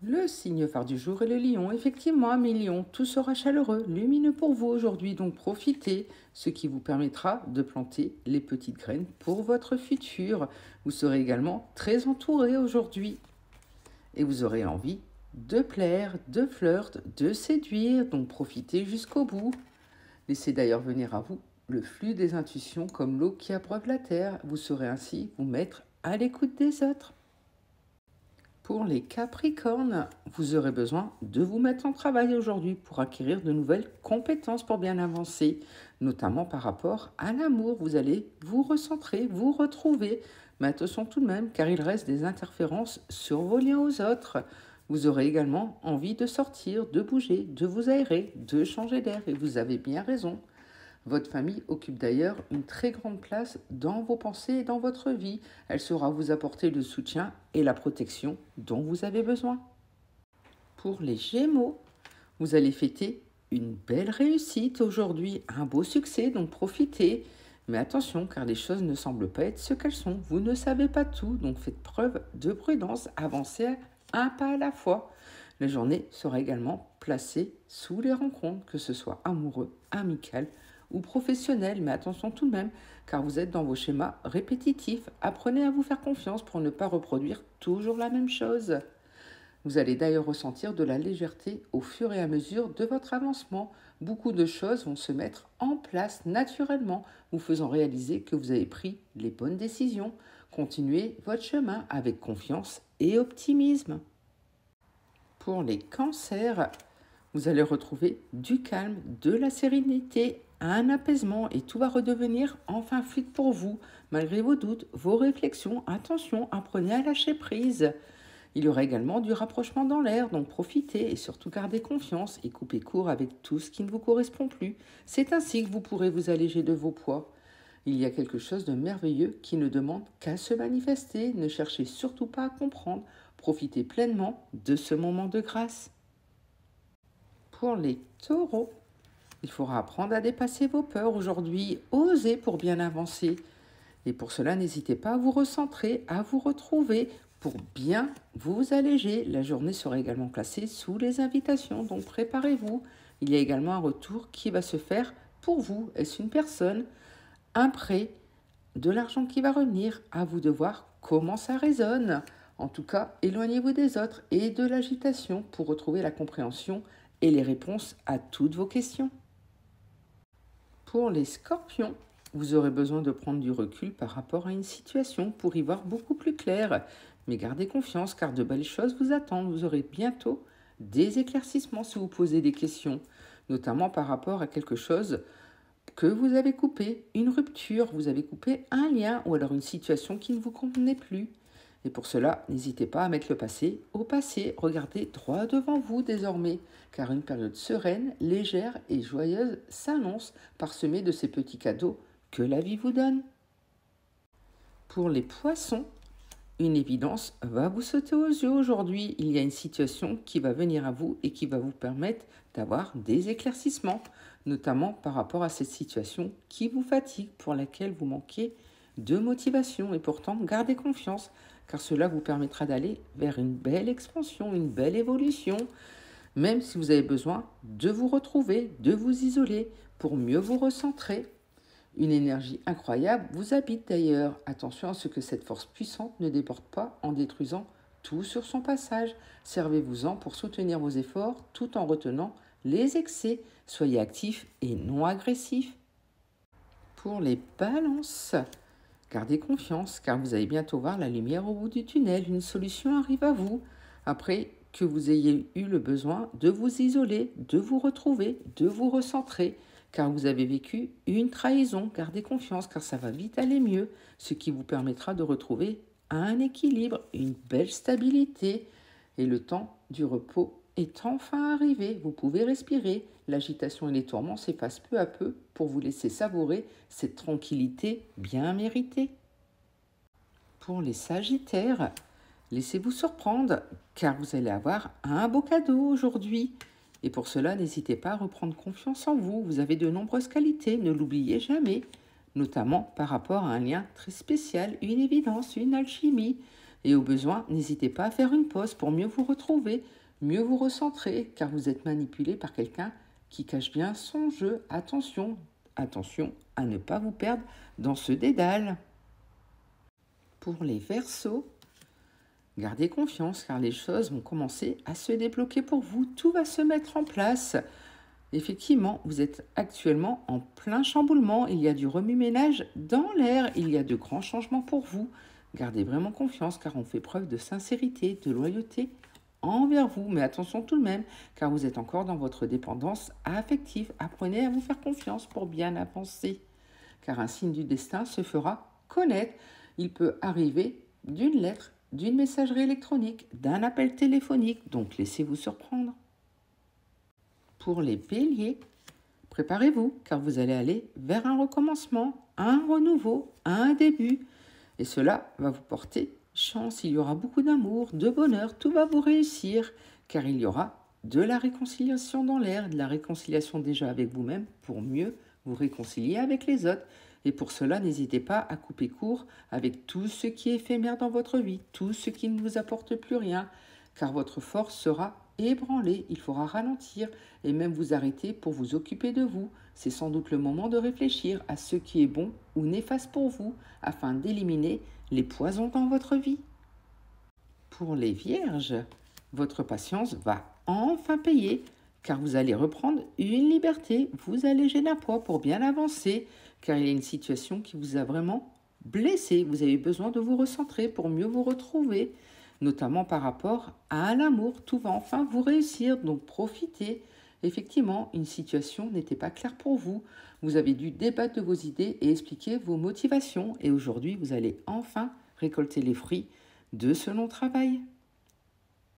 Le signe phare du jour est le lion. Effectivement, mes lions, tout sera chaleureux, lumineux pour vous aujourd'hui, donc profitez, ce qui vous permettra de planter les petites graines pour votre futur. Vous serez également très entouré aujourd'hui et vous aurez envie de plaire, de flirt, de séduire, donc profitez jusqu'au bout. Laissez d'ailleurs venir à vous le flux des intuitions comme l'eau qui abreuve la terre. Vous saurez ainsi vous mettre à l'écoute des autres. Pour les Capricornes, vous aurez besoin de vous mettre en travail aujourd'hui pour acquérir de nouvelles compétences pour bien avancer, notamment par rapport à l'amour. Vous allez vous recentrer, vous retrouver, mais attention tout de même car il reste des interférences sur vos liens aux autres. Vous aurez également envie de sortir, de bouger, de vous aérer, de changer d'air et vous avez bien raison. Votre famille occupe d'ailleurs une très grande place dans vos pensées et dans votre vie. Elle saura vous apporter le soutien et la protection dont vous avez besoin. Pour les Gémeaux, vous allez fêter une belle réussite aujourd'hui, un beau succès, donc profitez. Mais attention, car les choses ne semblent pas être ce qu'elles sont. Vous ne savez pas tout, donc faites preuve de prudence, avancez un pas à la fois. La journée sera également placée sous les rencontres, que ce soit amoureux, amical ou professionnel, mais attention tout de même, car vous êtes dans vos schémas répétitifs. Apprenez à vous faire confiance pour ne pas reproduire toujours la même chose. Vous allez d'ailleurs ressentir de la légèreté au fur et à mesure de votre avancement. Beaucoup de choses vont se mettre en place naturellement, vous faisant réaliser que vous avez pris les bonnes décisions. Continuez votre chemin avec confiance et optimisme. Pour les cancers, vous allez retrouver du calme, de la sérénité, un apaisement et tout va redevenir enfin fluide pour vous. Malgré vos doutes, vos réflexions, attention, apprenez à lâcher prise. Il y aura également du rapprochement dans l'air, donc profitez et surtout gardez confiance et coupez court avec tout ce qui ne vous correspond plus. C'est ainsi que vous pourrez vous alléger de vos poids. Il y a quelque chose de merveilleux qui ne demande qu'à se manifester. Ne cherchez surtout pas à comprendre. Profitez pleinement de ce moment de grâce. Pour les taureaux, il faudra apprendre à dépasser vos peurs aujourd'hui. Osez pour bien avancer. Et pour cela, n'hésitez pas à vous recentrer, à vous retrouver pour bien vous alléger. La journée sera également placée sous les invitations, donc préparez-vous. Il y a également un retour qui va se faire pour vous. Est-ce une personne, un prêt, de l'argent qui va revenir? À vous de voir comment ça résonne. En tout cas, éloignez-vous des autres et de l'agitation pour retrouver la compréhension et les réponses à toutes vos questions. Pour les scorpions, vous aurez besoin de prendre du recul par rapport à une situation pour y voir beaucoup plus clair. Mais gardez confiance car de belles choses vous attendent. Vous aurez bientôt des éclaircissements si vous posez des questions, notamment par rapport à quelque chose que vous avez coupé, une rupture, vous avez coupé un lien ou alors une situation qui ne vous convenait plus. Et pour cela, n'hésitez pas à mettre le passé au passé. Regardez droit devant vous désormais, car une période sereine, légère et joyeuse s'annonce, parsemée de ces petits cadeaux que la vie vous donne. Pour les poissons, une évidence va vous sauter aux yeux aujourd'hui. Il y a une situation qui va venir à vous et qui va vous permettre d'avoir des éclaircissements, notamment par rapport à cette situation qui vous fatigue, pour laquelle vous manquez de motivation. Et pourtant, gardez confiance, car cela vous permettra d'aller vers une belle expansion, une belle évolution, même si vous avez besoin de vous retrouver, de vous isoler pour mieux vous recentrer. Une énergie incroyable vous habite d'ailleurs. Attention à ce que cette force puissante ne déborde pas en détruisant tout sur son passage. Servez-vous-en pour soutenir vos efforts tout en retenant les excès. Soyez actifs et non agressifs. Pour les balances, gardez confiance car vous allez bientôt voir la lumière au bout du tunnel. Une solution arrive à vous. Après que vous ayez eu le besoin de vous isoler, de vous retrouver, de vous recentrer, car vous avez vécu une trahison. Gardez confiance car ça va vite aller mieux, ce qui vous permettra de retrouver un équilibre, une belle stabilité. Et le temps du repos est enfin arrivé. Vous pouvez respirer. L'agitation et les tourments s'effacent peu à peu pour vous laisser savourer cette tranquillité bien méritée. Pour les Sagittaires, laissez-vous surprendre car vous allez avoir un beau cadeau aujourd'hui. Et pour cela, n'hésitez pas à reprendre confiance en vous. Vous avez de nombreuses qualités, ne l'oubliez jamais, notamment par rapport à un lien très spécial, une évidence, une alchimie. Et au besoin, n'hésitez pas à faire une pause pour mieux vous retrouver, mieux vous recentrer, car vous êtes manipulé par quelqu'un qui cache bien son jeu. Attention, attention à ne pas vous perdre dans ce dédale. Pour les Verseaux, gardez confiance car les choses vont commencer à se débloquer pour vous. Tout va se mettre en place. Effectivement, vous êtes actuellement en plein chamboulement. Il y a du remue-ménage dans l'air. Il y a de grands changements pour vous. Gardez vraiment confiance car on fait preuve de sincérité, de loyauté envers vous. Mais attention tout de même car vous êtes encore dans votre dépendance affective. Apprenez à vous faire confiance pour bien avancer. Car un signe du destin se fera connaître. Il peut arriver d'une lettre, d'une messagerie électronique, d'un appel téléphonique. Donc laissez-vous surprendre. Pour les Béliers, préparez-vous car vous allez aller vers un recommencement, un renouveau, un début. Et cela va vous porter chance. Il y aura beaucoup d'amour, de bonheur, tout va vous réussir car il y aura de la réconciliation dans l'air, de la réconciliation déjà avec vous-même pour mieux vous réconcilier avec les autres. Et pour cela, n'hésitez pas à couper court avec tout ce qui est éphémère dans votre vie, tout ce qui ne vous apporte plus rien, car votre force sera ébranlée. Il faudra ralentir et même vous arrêter pour vous occuper de vous. C'est sans doute le moment de réfléchir à ce qui est bon ou néfaste pour vous afin d'éliminer les poisons dans votre vie. Pour les Vierges, votre patience va enfin payer car vous allez reprendre une liberté, vous alléger d'un poids pour bien avancer car il y a une situation qui vous a vraiment blessé. Vous avez besoin de vous recentrer pour mieux vous retrouver, notamment par rapport à l'amour. Tout va enfin vous réussir, donc profitez. Effectivement, une situation n'était pas claire pour vous. Vous avez dû débattre de vos idées et expliquer vos motivations. Et aujourd'hui, vous allez enfin récolter les fruits de ce long travail.